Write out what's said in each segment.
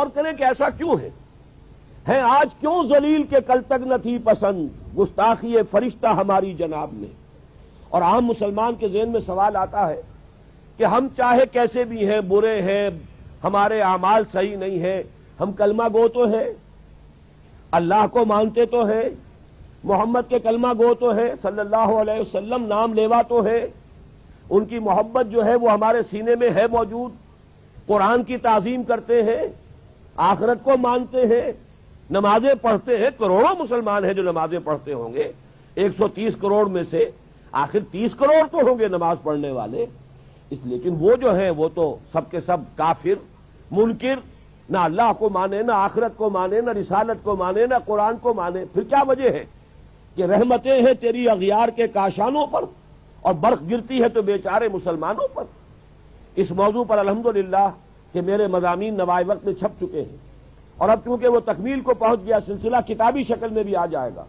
اور کریں کہ ایسا کیوں ہے آج کیوں ذلیل کے کل تک نہ تھی پسند گستاخی فرشتہ ہماری جناب نے. اور عام مسلمان کے ذہن میں سوال آتا ہے کہ ہم چاہے کیسے بھی ہیں، برے ہیں، ہمارے اعمال صحیح نہیں ہیں، ہم کلمہ گو تو ہیں، اللہ کو مانتے تو ہیں، محمد کے کلمہ گو تو ہیں، صلی اللہ علیہ وسلم نام لیوا تو ہے، ان کی محبت جو ہے وہ ہمارے سینے میں ہے موجود، قرآن کی تعظیم کرتے ہیں، آخرت کو مانتے ہیں، نمازیں پڑھتے ہیں. کروڑوں مسلمان ہیں جو نمازیں پڑھتے ہوں گے، 130 کروڑ میں سے آخر 30 کروڑ تو ہوں گے نماز پڑھنے والے. لیکن وہ جو ہیں وہ تو سب کے سب کافر، منکر، نہ اللہ کو مانے، نہ آخرت کو مانے، نہ رسالت کو مانے، نہ قرآن کو مانے. پھر کیا وجہ ہے کہ رحمتیں ہیں تیری اغیار کے کاشانوں پر اور برق گرتی ہے تو بیچارے مسلمانوں پر. اس موضوع پر الحمدللہ کہ میرے مضامین نوائے وقت میں چھپ چکے ہیں، اور اب چونکہ وہ تکمیل کو پہنچ گیا سلسلہ کتابی شکل میں بھی آ جائے گا.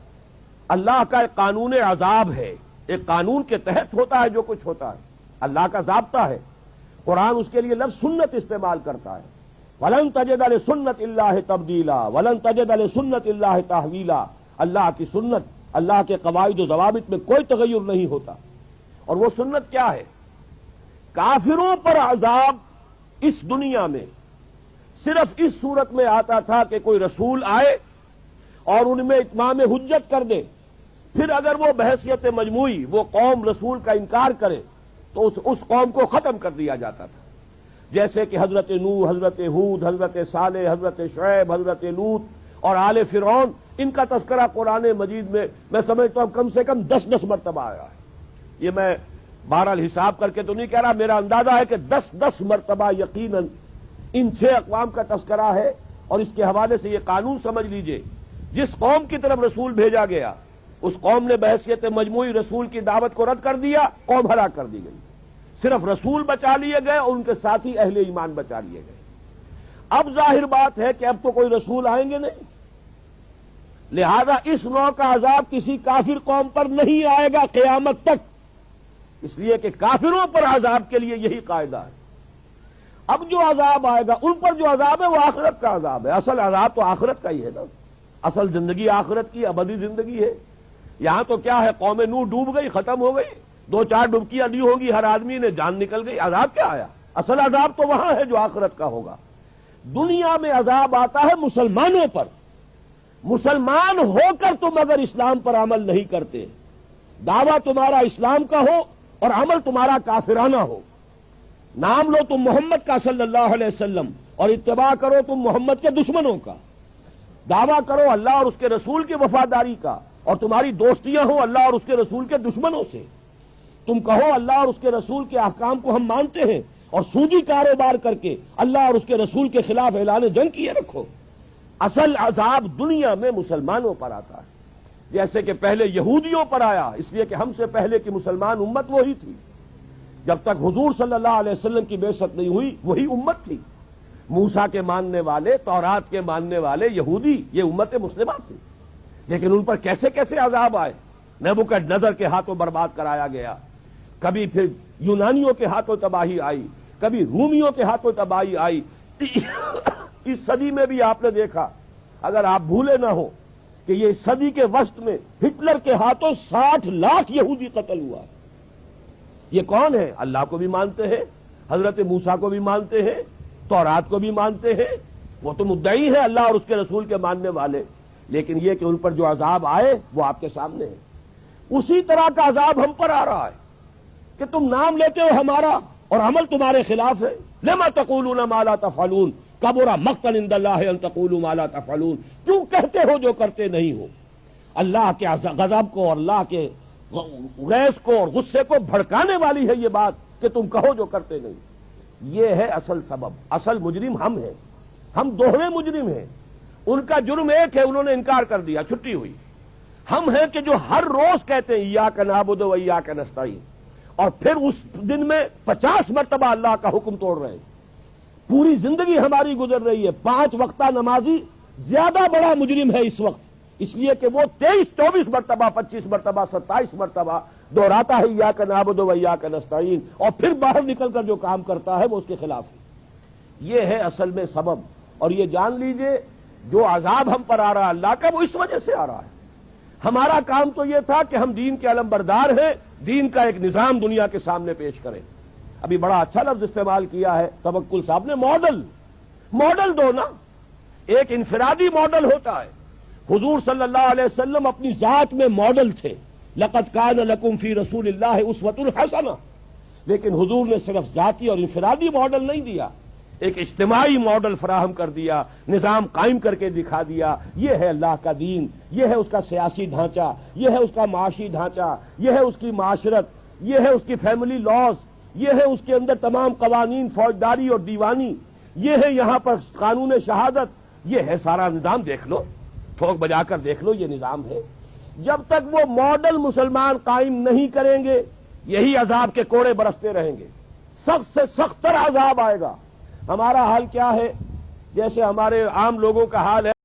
اللہ کا ایک قانون عذاب ہے، ایک قانون کے تحت ہوتا ہے جو کچھ ہوتا ہے، اللہ کا ضابطہ ہے. قرآن اس کے لیے لفظ سنت استعمال کرتا ہے. وَلَن تَجِدَ لِسُنَّتِ اللَّهِ تَبْدِيلًا وَلَن تَجِدَ لِسُنَّتِ اللَّهِ تَحْوِيلًا. اللہ کی سنت، اللہ کے قواعد و ضوابط میں کوئی تغیر نہیں ہوتا. اور وہ سنت کیا ہے؟ کافروں پر عذاب اس دنیا میں صرف اس صورت میں آتا تھا کہ کوئی رسول آئے اور ان میں اتمام حجت کر دے، پھر اگر وہ بحیثیت مجموعی وہ قوم رسول کا انکار کرے تو اس قوم کو ختم کر دیا جاتا تھا. جیسے کہ حضرت نوح، حضرت ہود، حضرت صالح، حضرت شعیب، حضرت لوط اور آل فرعون، ان کا تذکرہ قرآن مجید میں سمجھتا ہوں کم سے کم 10 مرتبہ آیا ہے. یہ میں بہرحال حساب کر کے تو نہیں کہہ رہا، میرا اندازہ ہے کہ 10 مرتبہ یقیناً ان 6 اقوام کا تذکرہ ہے. اور اس کے حوالے سے یہ قانون سمجھ لیجئے، جس قوم کی طرف رسول بھیجا گیا اس قوم نے بحیثیت مجموعی رسول کی دعوت کو رد کر دیا، قوم ہلاک کر دی گئی. صرف رسول بچا لیے گئے اور ان کے ساتھی اہل ایمان بچا لیے گئے. اب ظاہر بات ہے کہ اب تو کوئی رسول آئیں گے نہیں، لہذا اس نوع کا عذاب کسی کافر قوم پر نہیں آئے گا قیامت تک، اس لیے کہ کافروں پر عذاب کے لیے یہی قاعدہ ہے. اب جو عذاب آئے گا ان پر جو عذاب ہے وہ آخرت کا عذاب ہے. اصل عذاب تو آخرت کا ہی ہے نا، اصل زندگی آخرت کی ابدی زندگی ہے. یہاں تو کیا ہے، قوم نوح ڈوب گئی، ختم ہو گئی، 2-4 ڈبکیاں دی ہوں گی، ہر آدمی نے جان نکل گئی. عذاب کیا آیا؟ اصل عذاب تو وہاں ہے جو آخرت کا ہوگا. دنیا میں عذاب آتا ہے مسلمانوں پر. مسلمان ہو کر تم اگر اسلام پر عمل نہیں کرتے، دعویٰ تمہارا اسلام کا ہو اور عمل تمہارا کافرانہ ہو، نام لو تم محمد کا صلی اللہ علیہ وسلم اور اتباع کرو تم محمد کے دشمنوں کا، دعویٰ کرو اللہ اور اس کے رسول کی وفاداری کا اور تمہاری دوستیاں ہوں اللہ اور اس کے رسول کے دشمنوں سے، تم کہو اللہ اور اس کے رسول کے احکام کو ہم مانتے ہیں اور سودی کاروبار کر کے اللہ اور اس کے رسول کے خلاف اعلان جنگ کیے رکھو. اصل عذاب دنیا میں مسلمانوں پر آتا ہے، جیسے کہ پہلے یہودیوں پر آیا، اس لیے کہ ہم سے پہلے کی مسلمان امت وہی تھی. جب تک حضور صلی اللہ علیہ وسلم کی بعثت نہیں ہوئی وہی امت تھی. موسیٰ کے ماننے والے، تورات کے ماننے والے یہودی، یہ امت مسلمہ تھی. لیکن ان پر کیسے کیسے عذاب آئے. نبوکدنضر کے ہاتھوں برباد کرایا گیا، کبھی پھر یونانیوں کے ہاتھوں تباہی آئی، کبھی رومیوں کے ہاتھوں تباہی آئی. اس صدی میں بھی آپ نے دیکھا، اگر آپ بھولے نہ ہو کہ یہ صدی کے وسط میں ہٹلر کے ہاتھوں 60 لاکھ یہودی قتل ہوا. یہ کون ہے؟ اللہ کو بھی مانتے ہیں، حضرت موسیٰ کو بھی مانتے ہیں، تورات کو بھی مانتے ہیں، وہ تو مدعی ہیں اللہ اور اس کے رسول کے ماننے والے. لیکن یہ کہ ان پر جو عذاب آئے وہ آپ کے سامنے ہے. اسی طرح کا عذاب ہم پر آ رہا ہے کہ تم نام لیتے ہو ہمارا اور عمل تمہارے خلاف ہے. لما تقولون ما لا تفعلون کبر مقتا عند اللہ ان تقولوا ما لا تفعلون. کیوں کہتے ہو جو کرتے نہیں ہو؟ اللہ کے غضب کو اور اللہ کے غیظ کو اور غصے کو بھڑکانے والی ہے یہ بات کہ تم کہو جو کرتے نہیں. یہ ہے اصل سبب. اصل مجرم ہم ہیں، ہم دوہرے مجرم ہیں. ان کا جرم ایک ہے، انہوں نے انکار کر دیا، چھٹی ہوئی. ہم ہیں کہ جو ہر روز کہتے ہیں ایاک نعبد و ایاک نستعین، اور پھر اس دن میں 50 مرتبہ اللہ کا حکم توڑ رہے ہیں. پوری زندگی ہماری گزر رہی ہے. 5 وقتہ نمازی زیادہ بڑا مجرم ہے اس وقت، اس لیے کہ وہ 23-24 مرتبہ، 25 مرتبہ، 27 مرتبہ دہراتا ہے ایاک نعبد و ایاک نستعین، اور پھر باہر نکل کر جو کام کرتا ہے وہ اس کے خلاف ہے. یہ ہے اصل میں سبب. اور یہ جان لیجئے جو عذاب ہم پر آ رہا ہے اللہ کا وہ اس وجہ سے آ رہا ہے. ہمارا کام تو یہ تھا کہ ہم دین کے علم بردار ہیں, دین کا ایک نظام دنیا کے سامنے پیش کریں. ابھی بڑا اچھا لفظ استعمال کیا ہے توکل صاحب نے, ماڈل دو نا. ایک انفرادی ماڈل ہوتا ہے. حضور صلی اللہ علیہ وسلم اپنی ذات میں ماڈل تھے, لقد کان لکم فی رسول اللہ اسوۃ حسنہ, لیکن حضور نے صرف ذاتی اور انفرادی ماڈل نہیں دیا, ایک اجتماعی ماڈل فراہم کر دیا, نظام قائم کر کے دکھا دیا. یہ ہے اللہ کا دین, یہ ہے اس کا سیاسی ڈھانچہ, یہ ہے اس کا معاشی ڈھانچہ, یہ ہے اس کی معاشرت, یہ ہے اس کی فیملی لاز, یہ ہے اس کے اندر تمام قوانین فوجداری اور دیوانی, یہ ہے یہاں پر قانون شہادت, یہ ہے سارا نظام. دیکھ لو, ٹھوک بجا کر دیکھ لو, یہ نظام ہے. جب تک وہ ماڈل مسلمان قائم نہیں کریں گے یہی عذاب کے کوڑے برستے رہیں گے, سخت سے سخت تر عذاب آئے گا. ہمارا حال کیا ہے؟ جیسے ہمارے عام لوگوں کا حال ہے.